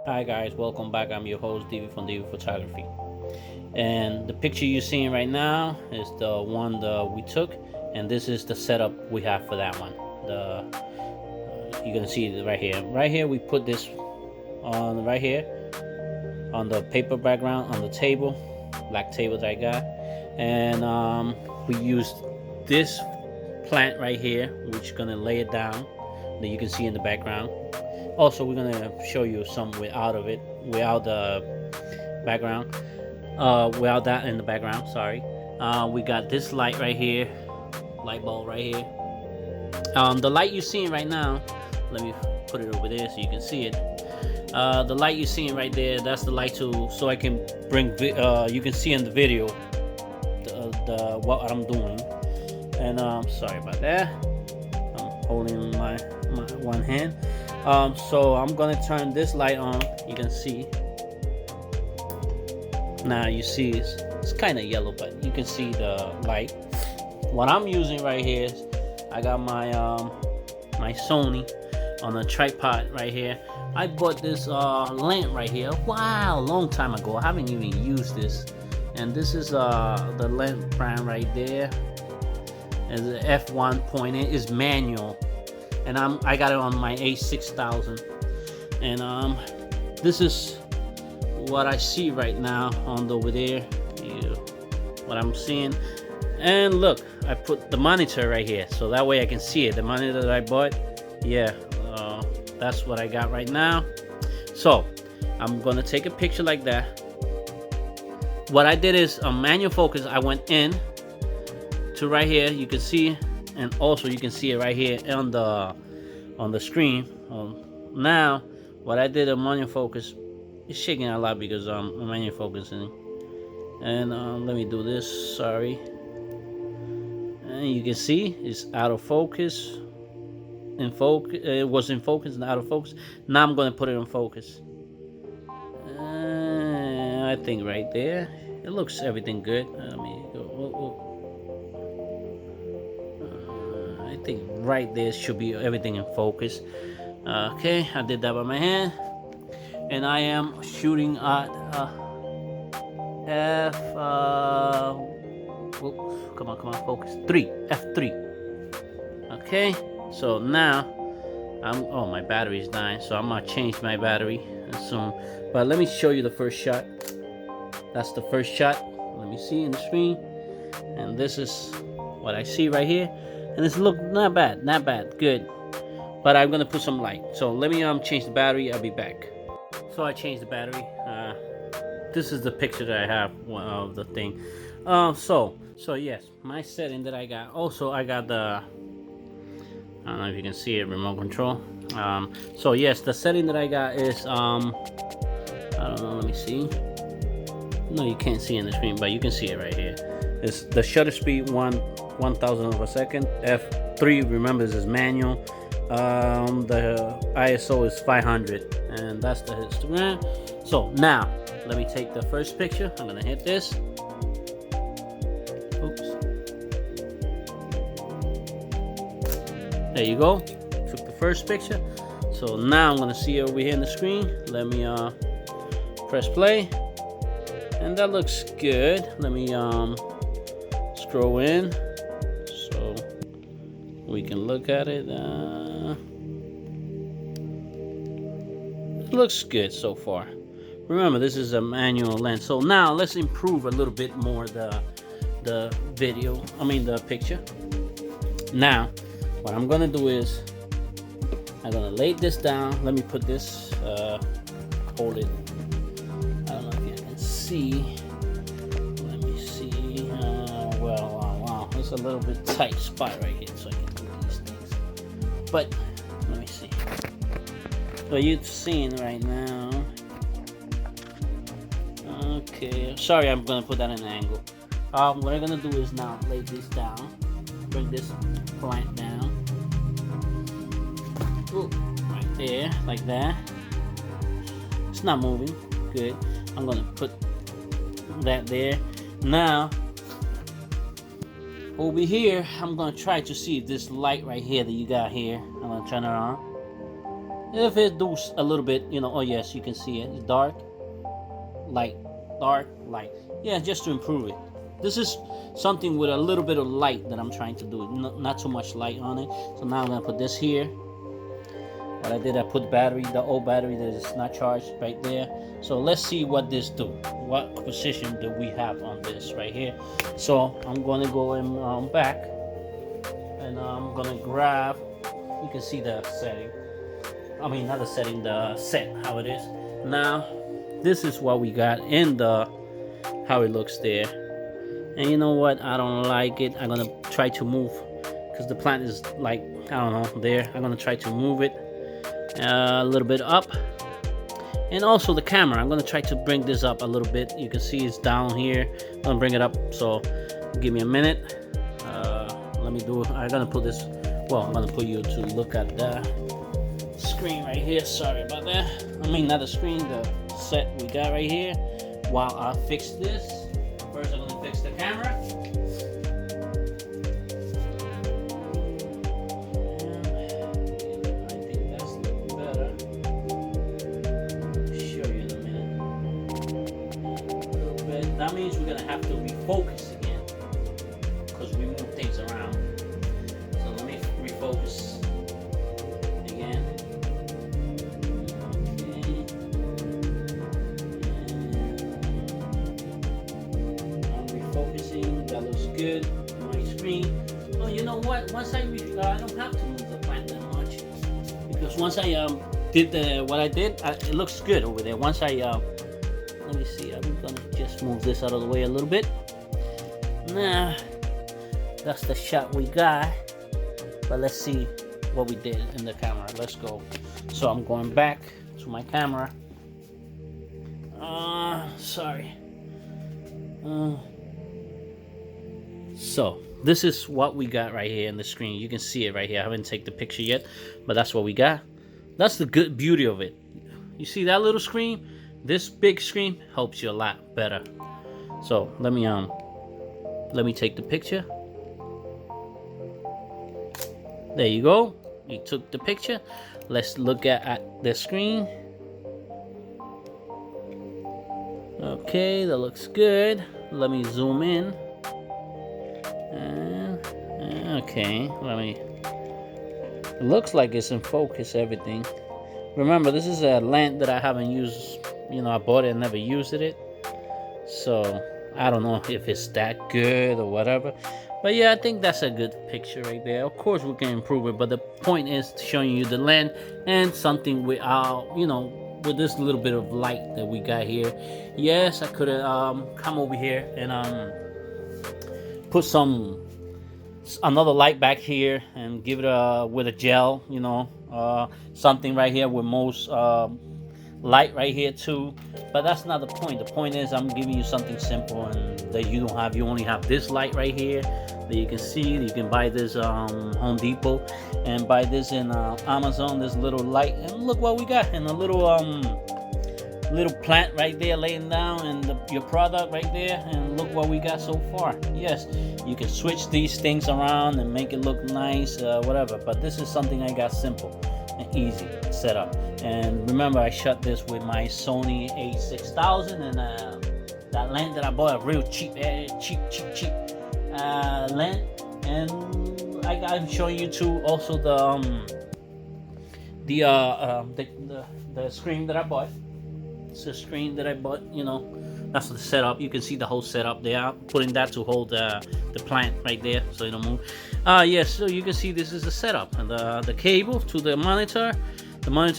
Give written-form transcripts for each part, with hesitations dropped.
Hi guys, welcome back. I'm your host DV from DV Photography. And the picture you're seeing right now is the one that we took, and this is the setup we have for that one. You're gonna see it right here. Right here, we put this on right here on the paper background on the table, black table that I got, and we used this plant right here, which is gonna lay it down that you can see in the background. Also, we're gonna show you some without of it, without the background, without that in the background. Sorry. We got this light right here, light bulb right here. The light you're seeing right now, let me put it over there so you can see it. The light you're seeing right there, that's the light so I can bring. You can see in the video the what I'm doing. And sorry about that. I'm holding my one hand. So I'm gonna turn this light on. You can see. Now you see it's kind of yellow, but you can see the light. What I'm using right here is I got my my Sony on a tripod right here. I bought this lamp right here. Wow, long time ago. I haven't even used this. And this is the lamp brand right there. And the f1.8 is manual. And I got it on my A6000. And this is what I see right now on over there. What I'm seeing. And look, I put the monitor right here, so that way I can see it. The monitor that I bought, yeah, that's what I got right now. So I'm gonna take a picture like that. What I did is a manual focus. I went in to right here. You can see, and also you can see it right here on the screen. Now, what I did a manual focus. It's shaking a lot because I'm manual focusing. And let me do this. Sorry. And you can see it's out of focus. In focus, it was in focus and out of focus. Now I'm gonna put it in focus. I think right there, it looks everything good. Let me go. I think right there should be everything in focus. Okay, I did that by my hand, and I am shooting at f. Come on, focus. F3. Okay. So now my battery is dying, so I'm gonna change my battery soon. But let me show you the first shot. That's the first shot. Let me see in the screen, and this is what I see right here. And it's look not bad, good. But I'm gonna put some light. So let me change the battery. I'll be back. So I changed the battery. This is the picture that I have of the thing. So yes, my setting that I got. Also, I got the. I don't know if you can see it, remote control. So yes, the setting that I got is I don't know, let me see. No, you can't see in the screen, but you can see it right here. It's the shutter speed 1,000 of a second. F3, remember, this is manual. The ISO is 500, and that's the histogram. So now let me take the first picture. I'm gonna hit this. Oops. There you go. Took the first picture. So now I'm gonna see over here in the screen. Let me press play, and that looks good. Let me scroll in so we can look at it. It looks good so far. Remember, this is a manual lens. So now let's improve a little bit more the video. I mean the picture. Now, what I'm gonna do is I'm gonna lay this down. Let me put this. Hold it. I don't know if you can see. Let me see. Wow. It's a little bit tight spot right here, so I can do these things. But let me see. So you're seeing right now. Okay. Sorry, I'm gonna put that in an angle. What I'm gonna do is now lay this down. Bring this plant down. Ooh, right there, like that. It's not moving. Good. I'm gonna put that there. Now, over here, I'm gonna try to see if this light right here that you got here. I'm gonna turn it on. If it does a little bit, you know, oh yes, you can see it. It's dark, light, dark, light. Yeah, just to improve it. This is something with a little bit of light that I'm trying to do. Not too much light on it. So now I'm gonna put this here. What I did, I put battery, the old battery that is not charged right there. So let's see what this do. What position do we have on this right here? So I'm gonna go in back, and I'm gonna grab. You can see the setting. I mean, not the setting, the set, how it is. Now, this is what we got in the, how it looks there. And you know what? I don't like it. I'm gonna try to move, because the plant is like, I don't know, there. I'm gonna try to move it a little bit up. And also the camera, I'm gonna try to bring this up a little bit. You can see it's down here. I'm gonna bring it up, so give me a minute. Let me do it. I'm gonna put this, well, I'm gonna put you to look at the screen right here. Sorry about that. I mean, not the screen, the set we got right here. While I fix this, first I'm gonna fix the camera. That means we're gonna have to refocus again, because we move things around. So let me refocus again. Okay. I'm refocusing. That looks good on my screen. Oh, you know what? Once I don't have to move the plant that much, because once I did what I did, it looks good over there. Once I let me see, I'm gonna just move this out of the way a little bit. Nah, that's the shot we got. But let's see what we did in the camera. Let's go. So I'm going back to my camera. Sorry. So this is what we got right here in the screen. You can see it right here. I haven't taken the picture yet, but that's what we got. That's the good beauty of it. You see that little screen? This big screen helps you a lot better. So let me take the picture. There you go. You took the picture. Let's look at the screen. Okay, that looks good. Let me zoom in. Okay, it looks like it's in focus, everything. Remember, this is a lamp that I haven't used. You know, I bought it and never used it. So I don't know if it's that good or whatever. But yeah, I think that's a good picture right there. Of course, we can improve it, but the point is showing you the land and something without, you know, with this little bit of light that we got here. Yes, I could have come over here and put another light back here and give it with a gel, you know, something right here with most light right here too. But that's not the point. The point is I'm giving you something simple and that you don't have. You only have this light right here that you can see. You can buy this Home Depot and buy this in Amazon, this little light, and look what we got. And a little plant right there laying down, and your product right there, and look what we got so far. Yes, you can switch these things around and make it look nice, whatever, but this is something I got simple and easy setup. And remember, I shot this with my Sony a6000 and that lamp that I bought, a real cheap lamp. And I'm showing you too also the screen that I bought. It's a screen that I bought, you know. That's the setup. You can see the whole setup there. I'm putting that to hold the plant right there so it don't move. Yes, so you can see this is the setup, and the cable to the monitor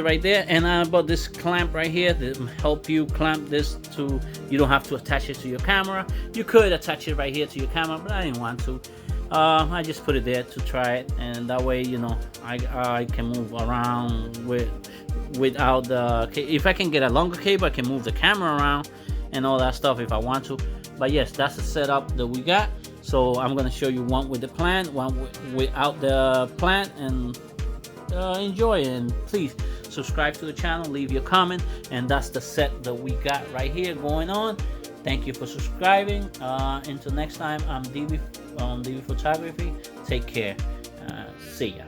right there. And I bought this clamp right here that help you clamp this to, you don't have to attach it to your camera. You could attach it right here to your camera, but I didn't want to. I just put it there to try it, and that way, you know, I can move around without the, if I can get a longer cable, I can move the camera around and all that stuff if I want to. But yes, that's the setup that we got. So I'm gonna show you one with the plant, one without the plant, and enjoy it. And please subscribe to the channel, leave your comment, and that's the set that we got right here going on. Thank you for subscribing. Until next time, I'm DV Photography. Take care. See ya.